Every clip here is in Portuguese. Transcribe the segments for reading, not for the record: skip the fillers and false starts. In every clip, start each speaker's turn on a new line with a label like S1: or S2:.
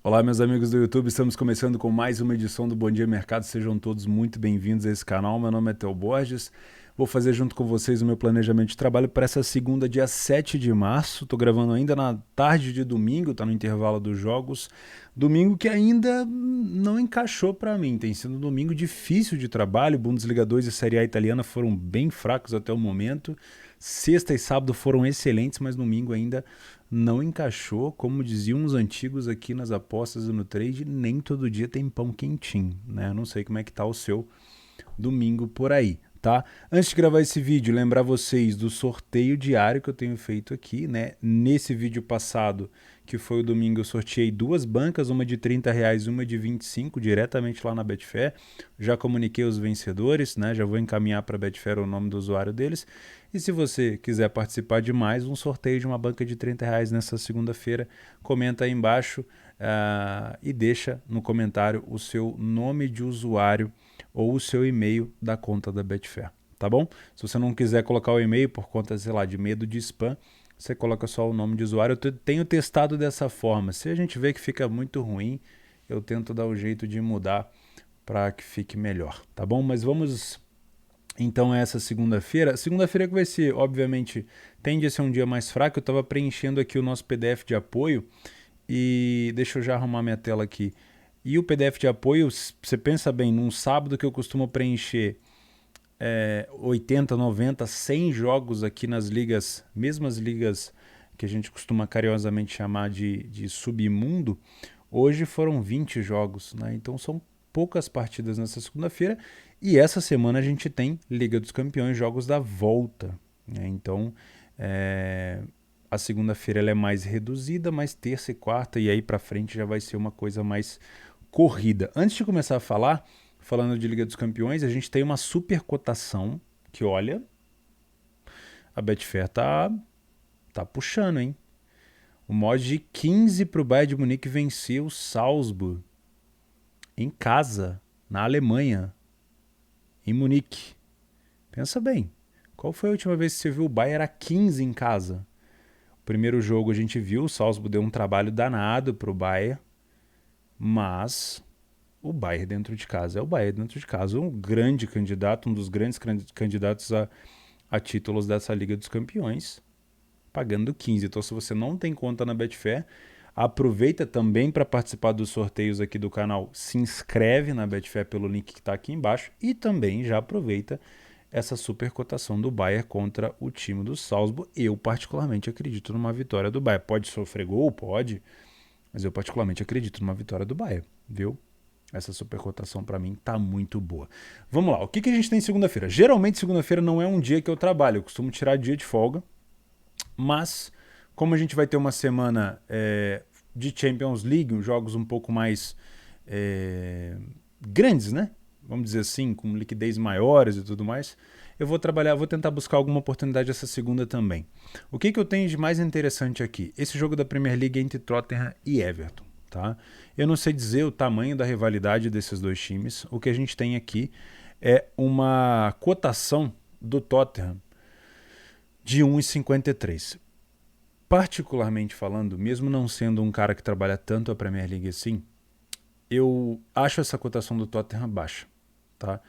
S1: Olá, meus amigos do YouTube, estamos começando com mais uma edição do Bom Dia Mercado. Sejam todos muito bem-vindos a esse canal. Meu nome é Theo Borges. Vou fazer junto com vocês o meu planejamento de trabalho para essa segunda, dia 7 de março. Estou gravando ainda na tarde de domingo, está no intervalo dos jogos. Domingo que ainda não encaixou para mim. Tem sido um domingo difícil de trabalho. Bundesliga 2 e Série A italiana foram bem fracos até o momento. Sexta e sábado foram excelentes, mas domingo ainda não encaixou. Como diziam os antigos aqui nas apostas e no trade, nem todo dia tem pão quentinho, né? Eu não sei como é que tá o seu domingo por aí, tá? Antes de gravar esse vídeo, lembrar vocês do sorteio diário que eu tenho feito aqui, né? Nesse vídeo passado, que foi o domingo, eu sorteei duas bancas, uma de R$ 30 e uma de 25, diretamente lá na Betfair. Já comuniquei os vencedores, né? Já vou encaminhar para a Betfair o nome do usuário deles. E se você quiser participar de mais um sorteio de uma banca de R$ 30 nessa segunda-feira, comenta aí embaixo e deixa no comentário o seu nome de usuário ou o seu e-mail da conta da Betfair, tá bom? Se você não quiser colocar o e-mail por conta, sei lá, de medo de spam, você coloca só o nome de usuário. Eu tenho testado dessa forma. Se a gente vê que fica muito ruim, eu tento dar o jeito de mudar para que fique melhor, tá bom? Mas vamos então essa segunda-feira. Segunda-feira que vai ser, obviamente, tende a ser um dia mais fraco. Eu estava preenchendo aqui o nosso PDF de apoio e deixa eu já arrumar minha tela aqui. E o PDF de apoio, você pensa bem, num sábado que eu costumo preencher 80, 90, 100 jogos aqui nas ligas, mesmas ligas que a gente costuma carinhosamente chamar de submundo, hoje foram 20 jogos, né? Então são poucas partidas nessa segunda-feira e essa semana a gente tem Liga dos Campeões, jogos da volta, né? Então a segunda-feira ela é mais reduzida, mas terça e quarta e aí para frente já vai ser uma coisa mais corrida. Antes de começar a falar, falando de Liga dos Campeões, a gente tem uma super cotação que, olha, a Betfair tá puxando, hein? O mod de 15 para o Bayern de Munique vencer o Salzburg em casa, na Alemanha, em Munique. Pensa bem, qual foi a última vez que você viu o Bayern a 15 em casa? O primeiro jogo a gente viu, o Salzburg deu um trabalho danado para o Bayern, mas o Bayern dentro de casa é o Bayern dentro de casa, um grande candidato, um dos grandes candidatos a títulos dessa Liga dos Campeões, pagando 15. Então, se você não tem conta na Betfair, aproveita também para participar dos sorteios aqui do canal. Se inscreve na Betfair pelo link que está aqui embaixo e também já aproveita essa super cotação do Bayern contra o time do Salzburg. Eu particularmente acredito numa vitória do Bayern. Pode sofrer gol? Pode, mas eu particularmente acredito numa vitória do Bayern, viu? Essa supercotação para mim tá muito boa. Vamos lá, o que a gente tem segunda-feira? Geralmente segunda-feira não é um dia que eu trabalho, eu costumo tirar dia de folga, mas como a gente vai ter uma semana de Champions League, jogos um pouco mais grandes, né? Vamos dizer assim, com liquidez maiores e tudo mais, eu vou trabalhar, vou tentar buscar alguma oportunidade essa segunda também. O que eu tenho de mais interessante aqui? Esse jogo da Premier League entre Tottenham e Everton. Tá? Eu não sei dizer o tamanho da rivalidade desses dois times. O que a gente tem aqui é uma cotação do Tottenham de 1,53. Particularmente falando, mesmo não sendo um cara que trabalha tanto a Premier League assim, eu acho essa cotação do Tottenham baixa. Tá?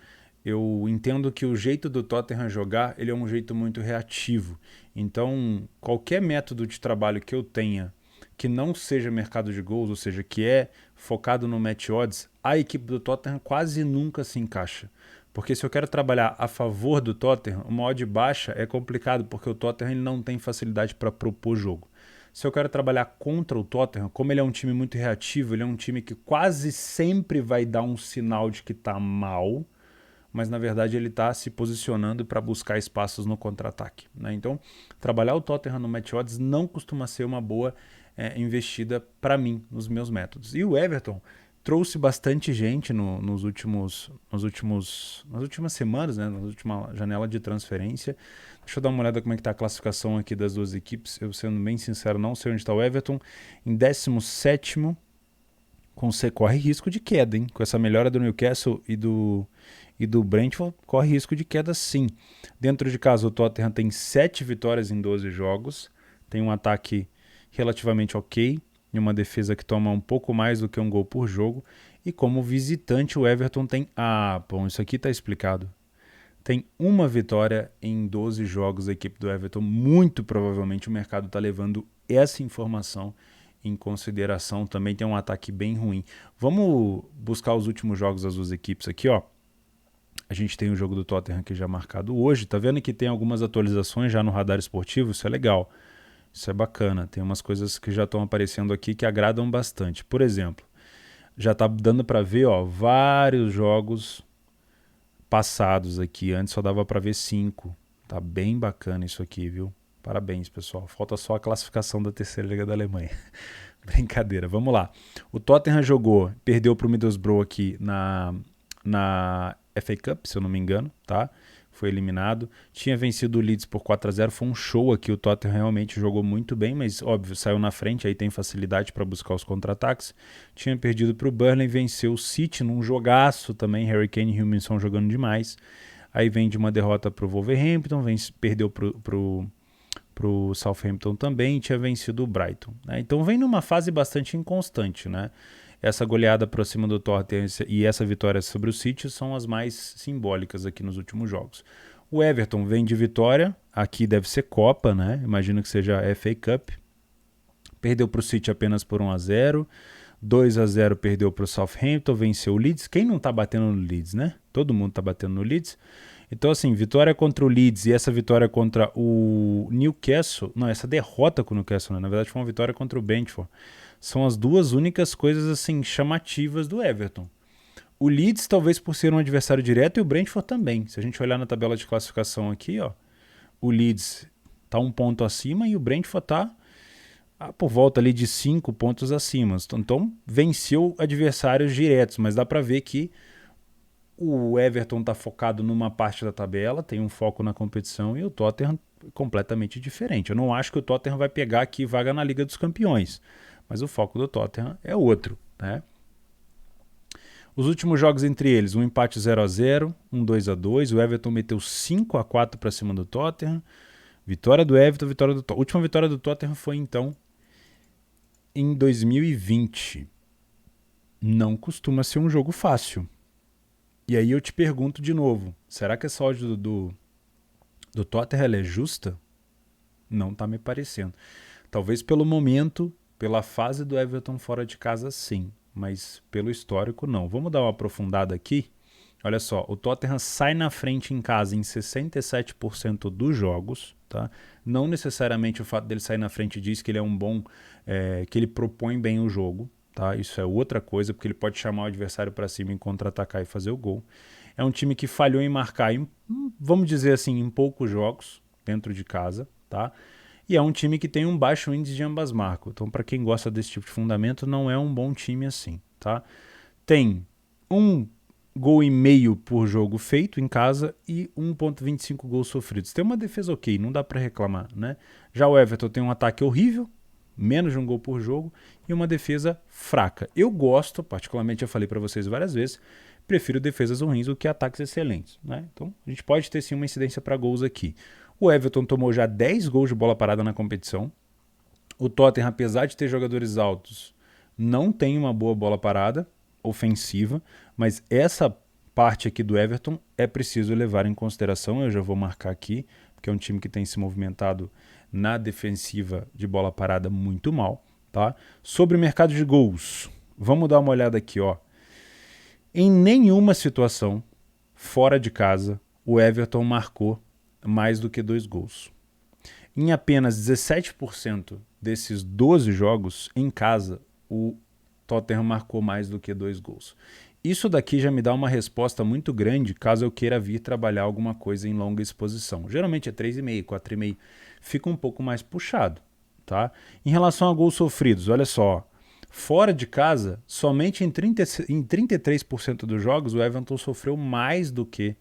S1: Eu entendo que o jeito do Tottenham jogar ele é um jeito muito reativo. Então, qualquer método de trabalho que eu tenha que não seja mercado de gols, ou seja, que é focado no match odds, a equipe do Tottenham quase nunca se encaixa. Porque se eu quero trabalhar a favor do Tottenham, uma odd baixa é complicado, porque o Tottenham ele não tem facilidade para propor jogo. Se eu quero trabalhar contra o Tottenham, como ele é um time muito reativo, ele é um time que quase sempre vai dar um sinal de que está mal, mas na verdade ele está se posicionando para buscar espaços no contra-ataque, né? Então, trabalhar o Tottenham no match odds não costuma ser uma boa investida para mim, nos meus métodos. E o Everton trouxe bastante gente nas últimas semanas, né, na última janela de transferência. Deixa eu dar uma olhada como é que está a classificação aqui das duas equipes. Eu, sendo bem sincero, não sei onde está o Everton. Em 17º, corre risco de queda, hein? Com essa melhora do Newcastle e do Brentford, corre risco de queda sim. Dentro de casa, o Tottenham tem 7 vitórias em 12 jogos, tem um ataque relativamente ok, em uma defesa que toma um pouco mais do que um gol por jogo. E como visitante, o Everton tem... Ah, bom, isso aqui está explicado. Tem uma vitória em 12 jogos a equipe do Everton. Muito provavelmente o mercado está levando essa informação em consideração. Também tem um ataque bem ruim. Vamos buscar os últimos jogos das duas equipes aqui, ó. A gente tem o jogo do Tottenham aqui já marcado hoje. Tá vendo que tem algumas atualizações já no radar esportivo? Isso é legal. Isso é bacana. Tem umas coisas que já estão aparecendo aqui que agradam bastante. Por exemplo, já tá dando para ver, ó, vários jogos passados aqui. Antes só dava para ver 5. Tá bem bacana isso aqui, viu? Parabéns, pessoal. Falta só a classificação da terceira liga da Alemanha. Brincadeira, vamos lá. O Tottenham jogou, perdeu para o Middlesbrough aqui na FA Cup, se eu não me engano, tá? Foi eliminado. Tinha vencido o Leeds por 4-0, foi um show aqui. O Tottenham realmente jogou muito bem, mas óbvio, saiu na frente, aí tem facilidade para buscar os contra-ataques. Tinha perdido para o Burnley, venceu o City num jogaço também, Harry Kane e Huminson jogando demais. Aí vem de uma derrota para o Wolverhampton, perdeu para o Southampton também, tinha vencido o Brighton, né? Então vem numa fase bastante inconstante, né? Essa goleada por cima do Tottenham e essa vitória sobre o City são as mais simbólicas aqui nos últimos jogos. O Everton vem de vitória, aqui deve ser Copa, né? Imagino que seja a FA Cup. Perdeu para o City apenas por 1-0. 2-0 perdeu para o Southampton, venceu o Leeds. Quem não tá batendo no Leeds, né? Todo mundo tá batendo no Leeds. Então, assim, vitória contra o Leeds e essa vitória contra o Newcastle... Não, essa derrota com o Newcastle, né? Na verdade, foi uma vitória contra o Brentford. São as duas únicas coisas, assim, chamativas do Everton. O Leeds, talvez por ser um adversário direto, e o Brentford também. Se a gente olhar na tabela de classificação aqui, ó, o Leeds tá 1 ponto acima e o Brentford tá por volta ali de 5 pontos acima. Então, venceu adversários diretos, mas dá para ver que o Everton está focado numa parte da tabela, tem um foco na competição, e o Tottenham completamente diferente. Eu não acho que o Tottenham vai pegar aqui vaga na Liga dos Campeões, mas o foco do Tottenham é outro, né? Os últimos jogos entre eles, um empate 0-0, um 2-2, o Everton meteu 5-4 para cima do Tottenham, vitória do Everton, vitória do Tottenham. A última vitória do Tottenham foi então em 2020. Não costuma ser um jogo fácil. E aí eu te pergunto de novo, será que essa odd do Tottenham é justa? Não tá me parecendo. Talvez pelo momento, pela fase do Everton fora de casa, sim, mas pelo histórico, não. Vamos dar uma aprofundada aqui. Olha só, o Tottenham sai na frente em casa em 67% dos jogos, tá? Não necessariamente o fato dele sair na frente diz que ele é um bom, que ele propõe bem o jogo, tá? Isso é outra coisa, porque ele pode chamar o adversário para cima, em contra-atacar e fazer o gol. É um time que falhou em marcar, vamos dizer assim, em poucos jogos dentro de casa, tá? E é um time que tem um baixo índice de ambas marcas. Então, para quem gosta desse tipo de fundamento, não é um bom time assim, tá? Tem 1,5 gol por jogo feito em casa e 1,25 gols sofridos. Tem uma defesa ok, não dá para reclamar, né? Já o Everton tem um ataque horrível, menos de 1 gol por jogo, e uma defesa fraca. Eu gosto, particularmente, eu falei para vocês várias vezes, prefiro defesas ruins do que ataques excelentes, né? Então, a gente pode ter sim uma incidência para gols aqui. O Everton tomou já 10 gols de bola parada na competição. O Tottenham, apesar de ter jogadores altos, não tem uma boa bola parada ofensiva, mas essa parte aqui do Everton é preciso levar em consideração. Eu já vou marcar aqui, porque é um time que tem se movimentado na defensiva de bola parada muito mal, tá? Sobre o mercado de gols, vamos dar uma olhada aqui, ó. Em nenhuma situação fora de casa o Everton marcou mais do que 2 gols. Em apenas 17% desses 12 jogos em casa, o Tottenham marcou mais do que 2 gols. Isso daqui já me dá uma resposta muito grande caso eu queira vir trabalhar alguma coisa em longa exposição. Geralmente é 3,5, 4,5. Fica um pouco mais puxado, tá? Em relação a gols sofridos, olha só. Fora de casa, somente em 33% dos jogos, o Everton sofreu mais do que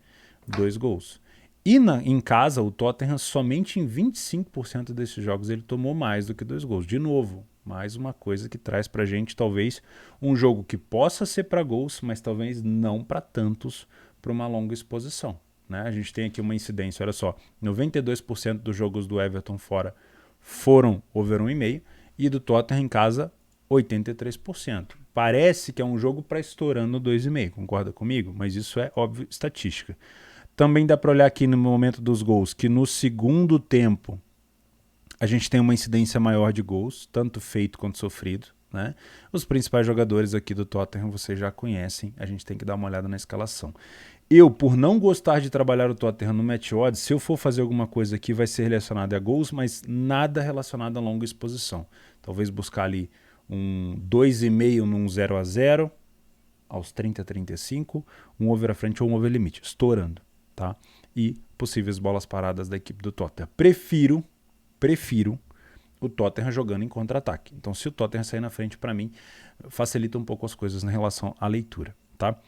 S1: 2 gols. E em casa, o Tottenham, somente em 25% desses jogos, ele tomou mais do que 2 gols. De novo, mais uma coisa que traz pra gente, talvez, um jogo que possa ser para gols, mas talvez não para tantos, para uma longa exposição, né? A gente tem aqui uma incidência, olha só, 92% dos jogos do Everton fora foram over 1,5, e do Tottenham em casa, 83%. Parece que é um jogo para estourando 2,5, concorda comigo? Mas isso é óbvio estatística. Também dá para olhar aqui no momento dos gols, que no segundo tempo a gente tem uma incidência maior de gols, tanto feito quanto sofrido, né? Os principais jogadores aqui do Tottenham vocês já conhecem, a gente tem que dar uma olhada na escalação. Eu, por não gostar de trabalhar o Tottenham no match odds, se eu for fazer alguma coisa aqui vai ser relacionada a gols, mas nada relacionado a longa exposição. Talvez buscar ali um 2,5 num 0-0, aos 30, 35, um over à frente ou um over limite, estourando, tá? E possíveis bolas paradas da equipe do Tottenham. Prefiro o Tottenham jogando em contra-ataque. Então, se o Tottenham sair na frente, para mim, facilita um pouco as coisas em relação à leitura, tá?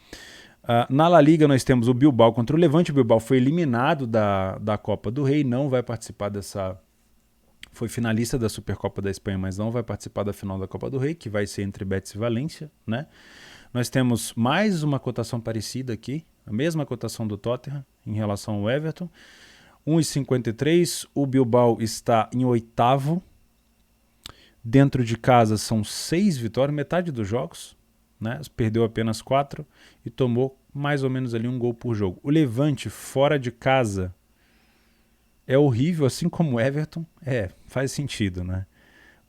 S1: Na La Liga nós temos o Bilbao contra o Levante. O Bilbao foi eliminado da Copa do Rei, não vai participar dessa... Foi finalista da Supercopa da Espanha, mas não vai participar da final da Copa do Rei, que vai ser entre Betis e Valência, né? Nós temos mais uma cotação parecida aqui, a mesma cotação do Tottenham em relação ao Everton. 1,53, o Bilbao está em oitavo. Dentro de casa são 6 vitórias, metade dos jogos, né? Perdeu apenas 4 e tomou mais ou menos ali um gol por jogo. O Levante fora de casa é horrível, assim como o Everton. Faz sentido, né?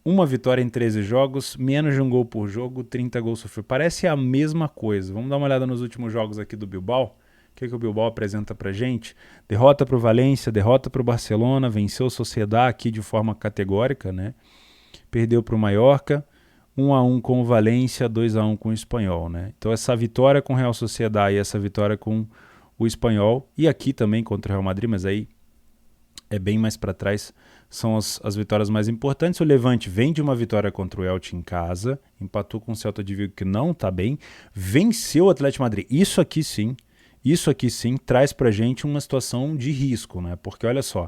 S1: Uma vitória em 13 jogos, menos de um gol por jogo, 30 gols sofridos. Parece a mesma coisa. Vamos dar uma olhada nos últimos jogos aqui do Bilbao. O que o Bilbao apresenta pra gente? Derrota para o Valência, derrota para o Barcelona, venceu o Sociedad aqui de forma categórica, né? Perdeu para o Mallorca, 1-1 com o Valência, 2-1 com o Espanhol, né? Então essa vitória com o Real Sociedad e essa vitória com o Espanhol, e aqui também contra o Real Madrid, mas aí é bem mais para trás, são as vitórias mais importantes. O Levante vem de uma vitória contra o Elche em casa, empatou com o Celta de Vigo que não está bem, venceu o Atlético de Madrid. Isso aqui sim traz pra gente uma situação de risco, né? Porque olha só,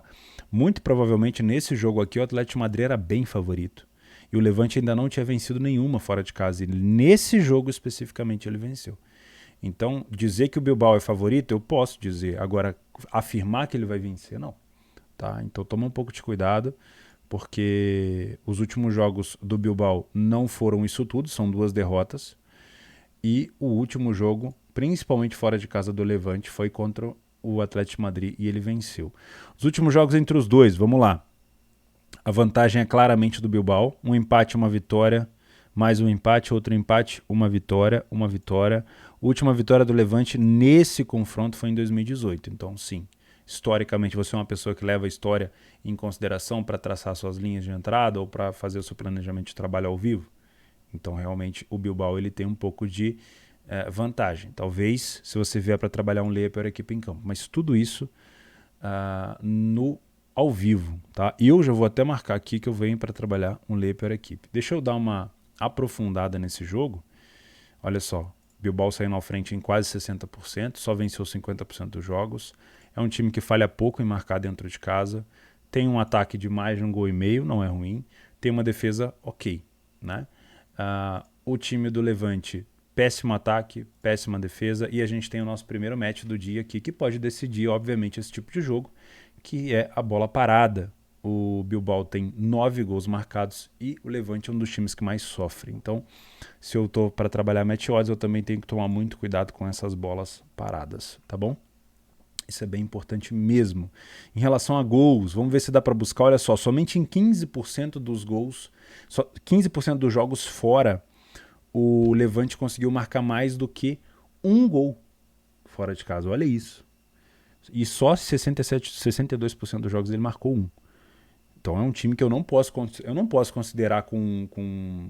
S1: muito provavelmente nesse jogo aqui o Atlético de Madrid era bem favorito. E o Levante ainda não tinha vencido nenhuma fora de casa. E nesse jogo especificamente ele venceu. Então, dizer que o Bilbao é favorito, eu posso dizer. Agora, afirmar que ele vai vencer, não. Tá? Então, toma um pouco de cuidado, porque os últimos jogos do Bilbao não foram isso tudo, são 2 derrotas. E o último jogo, principalmente fora de casa do Levante, foi contra o Atlético de Madrid e ele venceu. Os últimos jogos entre os dois, vamos lá. A vantagem é claramente do Bilbao. Um empate, uma vitória. Mais um empate, outro empate, uma vitória, uma vitória. A última vitória do Levante nesse confronto foi em 2018. Então, sim, historicamente você é uma pessoa que leva a história em consideração para traçar suas linhas de entrada ou para fazer o seu planejamento de trabalho ao vivo. Então, realmente, o Bilbao ele tem um pouco de vantagem. Talvez, se você vier para trabalhar um layer para a equipe em campo. Mas tudo isso ao vivo, tá? E eu já vou até marcar aqui que eu venho para trabalhar um layer para a equipe. Deixa eu dar uma aprofundada nesse jogo. Olha só, Bilbao saindo à frente em quase 60%, só venceu 50% dos jogos. É um time que falha pouco em marcar dentro de casa. Tem um ataque de mais de 1,5 gols, não é ruim. Tem uma defesa ok, né? O time do Levante, péssimo ataque, péssima defesa, e a gente tem o nosso primeiro match do dia aqui, que pode decidir, obviamente, esse tipo de jogo, que é a bola parada. O Bilbao tem 9 gols marcados e o Levante é um dos times que mais sofre. Então, se eu estou para trabalhar match odds, eu também tenho que tomar muito cuidado com essas bolas paradas, tá bom? Isso é bem importante mesmo. Em relação a gols, vamos ver se dá para buscar. Olha só, somente em 15% dos gols, 15% dos jogos fora, o Levante conseguiu marcar mais do que um gol fora de casa. Olha isso. E só 62% dos jogos ele marcou um. Então é um time que eu não posso considerar com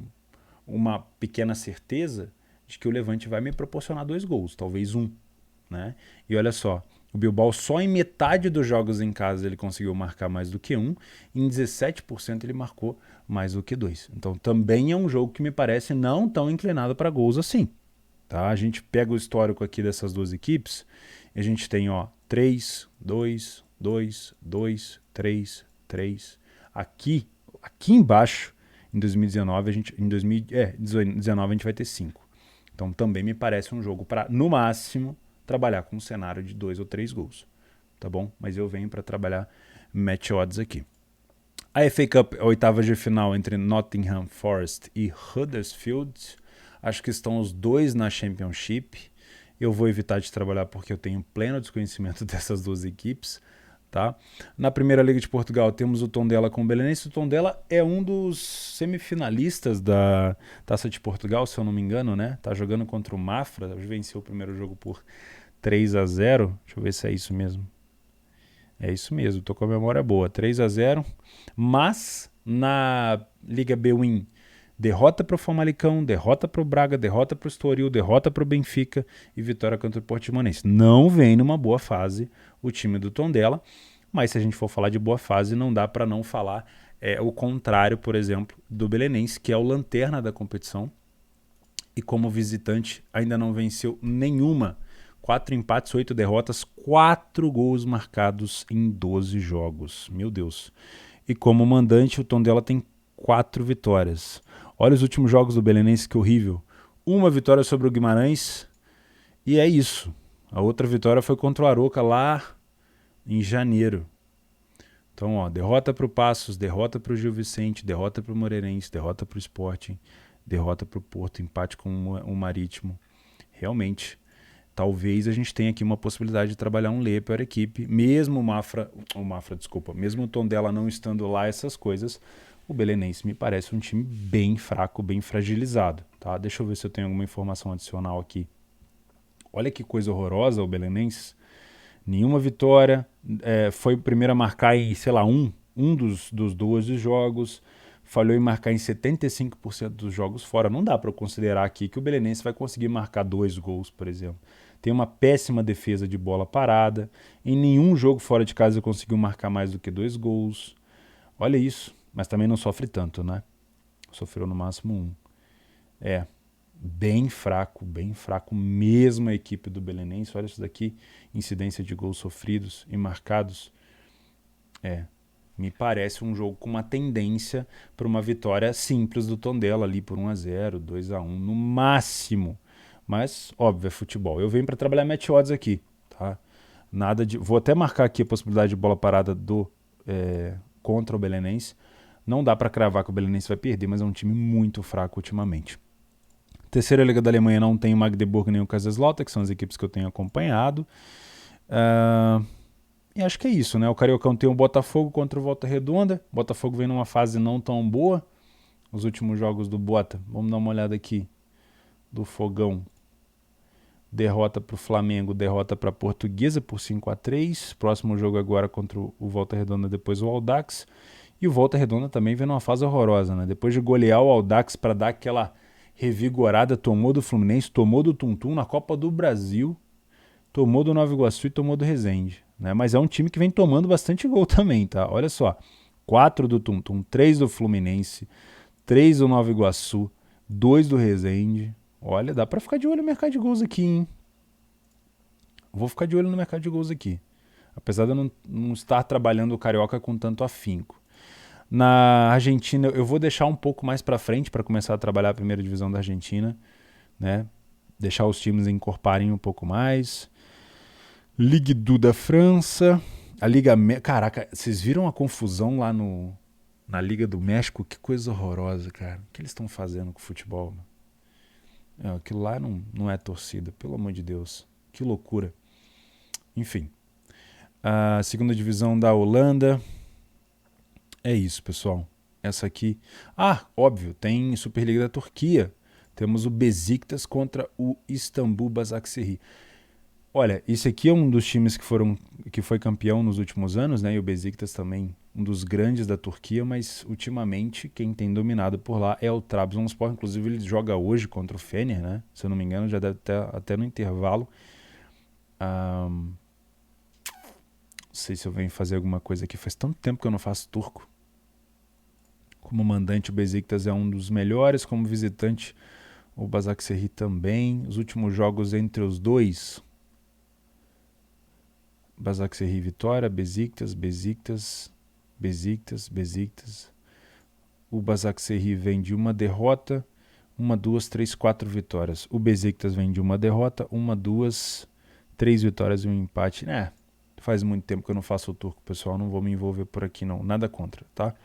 S1: uma pequena certeza de que o Levante vai me proporcionar 2 gols, talvez um, né? E olha só, o Bilbao só em metade dos jogos em casa ele conseguiu marcar mais do que um, em 17% ele marcou mais do que 2. Então também é um jogo que me parece não tão inclinado para gols assim. Tá? A gente pega o histórico aqui dessas duas equipes e a gente tem 3, 2, 2, 2, 3, 3. Aqui embaixo, em 2019, em 2019 a gente vai ter 5. Então também me parece um jogo para, no máximo, trabalhar com um cenário de 2 ou 3 gols. Tá bom? Mas eu venho para trabalhar match odds aqui. A FA Cup, a oitava de final entre Nottingham Forest e Huddersfield. Acho que estão os dois na Championship. Eu vou evitar de trabalhar porque eu tenho pleno desconhecimento dessas duas equipes. Tá? Na Primeira Liga de Portugal temos o Tondela com o Belenenses. O Tondela é um dos semifinalistas da Taça de Portugal, se eu não me engano, né? Tá jogando contra o Mafra. Venceu o primeiro jogo por 3-0. Deixa eu ver se é isso mesmo. É isso mesmo, tô com a memória boa. 3-0. Mas na Liga B-Win, derrota para o Famalicão, derrota para o Braga, derrota para o Estoril, derrota para o Benfica e vitória contra o Portimonense. Não vem numa boa fase o time do Tondela, mas se a gente for falar de boa fase, não dá para não falar o contrário, por exemplo, do Belenense, que é o lanterna da competição e como visitante ainda não venceu nenhuma. 4 empates, 8 derrotas, 4 gols marcados em 12 jogos. Meu Deus. E como mandante, o Tondela tem 4 vitórias. Olha os últimos jogos do Belenense, que horrível. Uma vitória sobre o Guimarães e é isso. A outra vitória foi contra o Aroca lá em janeiro. Então, ó, derrota para o Passos, derrota para o Gil Vicente, derrota para o Moreirense, derrota para o Sporting, derrota para o Porto, empate com o Marítimo. Realmente, talvez a gente tenha aqui uma possibilidade de trabalhar um lê para a equipe, mesmo mesmo o Tondela não estando lá, essas coisas, o Belenense me parece um time bem fraco, bem fragilizado. Tá? Deixa eu ver se eu tenho alguma informação adicional aqui. Olha que coisa horrorosa o Belenense. Nenhuma vitória, foi o primeiro a marcar em, sei lá, um dos 12 jogos, falhou em marcar em 75% dos jogos fora. Não dá para considerar aqui que o Belenense vai conseguir marcar 2 gols, por exemplo. Tem uma péssima defesa de bola parada, em nenhum jogo fora de casa conseguiu marcar mais do que 2 gols. Olha isso, mas também não sofre tanto, né? Sofreu no máximo 1. Bem fraco mesmo a equipe do Belenense. Olha isso daqui, incidência de gols sofridos e marcados. Me parece um jogo com uma tendência para uma vitória simples do Tondela ali por 1-0, 2-1 no máximo. Mas, óbvio, é futebol. Eu venho para trabalhar match odds aqui, tá? Vou até marcar aqui a possibilidade de bola parada contra o Belenense. Não dá para cravar que o Belenense vai perder, mas é um time muito fraco ultimamente. Terceira Liga da Alemanha não tem o Magdeburg nem o Kaiserslautern, que são as equipes que eu tenho acompanhado. E acho que é isso, né? O Cariocão tem o Botafogo contra o Volta Redonda. O Botafogo vem numa fase não tão boa. Os últimos jogos do Bota. Vamos dar uma olhada aqui. Do Fogão. Derrota para o Flamengo, derrota para a Portuguesa por 5-3. Próximo jogo agora contra o Volta Redonda, depois o Audax. E o Volta Redonda também vem numa fase horrorosa, né? Depois de golear o Audax para dar aquela revigorada, tomou do Fluminense, tomou do Tuntum na Copa do Brasil, tomou do Nova Iguaçu e tomou do Resende. Né? Mas é um time que vem tomando bastante gol também, tá? Olha só, 4 do Tuntum, 3 do Fluminense, 3 do Nova Iguaçu, 2 do Resende. Olha, dá pra ficar de olho no mercado de gols aqui, hein? Vou ficar de olho no mercado de gols aqui. Apesar de eu não estar trabalhando o Carioca com tanto afinco. Na Argentina, eu vou deixar um pouco mais pra frente para começar a trabalhar a primeira divisão da Argentina, né? Deixar os times encorparem um pouco mais. Ligue 2 da França. A Liga... Caraca, vocês viram a confusão lá na Liga do México? Que coisa horrorosa, cara. O que eles estão fazendo com o futebol? Aquilo lá não é torcida, pelo amor de Deus. Que loucura. Enfim. A segunda divisão da Holanda. É isso, pessoal. Essa aqui... óbvio, tem Superliga da Turquia. Temos o Besiktas contra o Istambul Başakşehir. Olha, esse aqui é um dos times que foi campeão nos últimos anos, né? E o Besiktas também, um dos grandes da Turquia, mas ultimamente quem tem dominado por lá é o Trabzonspor. Inclusive ele joga hoje contra o Fener, né? Se eu não me engano, já deve estar até no intervalo. Não sei se eu venho fazer alguma coisa aqui. Faz tanto tempo que eu não faço turco. Como mandante, o Besiktas é um dos melhores. Como visitante, o Başakşehir também. Os últimos jogos entre os dois... Başakşehir vitória, Besiktas. O Başakşehir vem de uma derrota, 1, 2, 3, 4 vitórias. O Besiktas vem de uma derrota, 1, 2, 3 vitórias e um empate. Faz muito tempo que eu não faço o turco, pessoal, não vou me envolver por aqui não, nada contra, tá?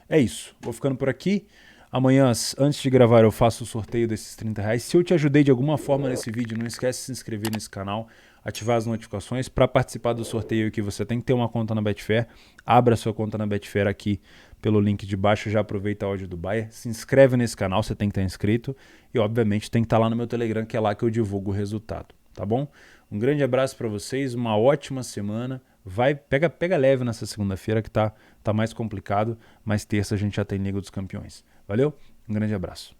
S1: É isso. Vou ficando por aqui. Amanhã, antes de gravar, eu faço o sorteio desses R$ 30. Se eu te ajudei de alguma forma nesse vídeo, não esquece de se inscrever nesse canal, ativar as notificações. Para participar do sorteio aqui, você tem que ter uma conta na Betfair. Abra sua conta na Betfair aqui pelo link de baixo. Já aproveita a odd do Bayer. Se inscreve nesse canal, você tem que estar inscrito. E, obviamente, tem que estar lá no meu Telegram, que é lá que eu divulgo o resultado. Tá bom? Um grande abraço para vocês, uma ótima semana. Pega leve nessa segunda-feira que tá mais complicado, mas terça a gente já tem Liga dos Campeões. Valeu? Um grande abraço.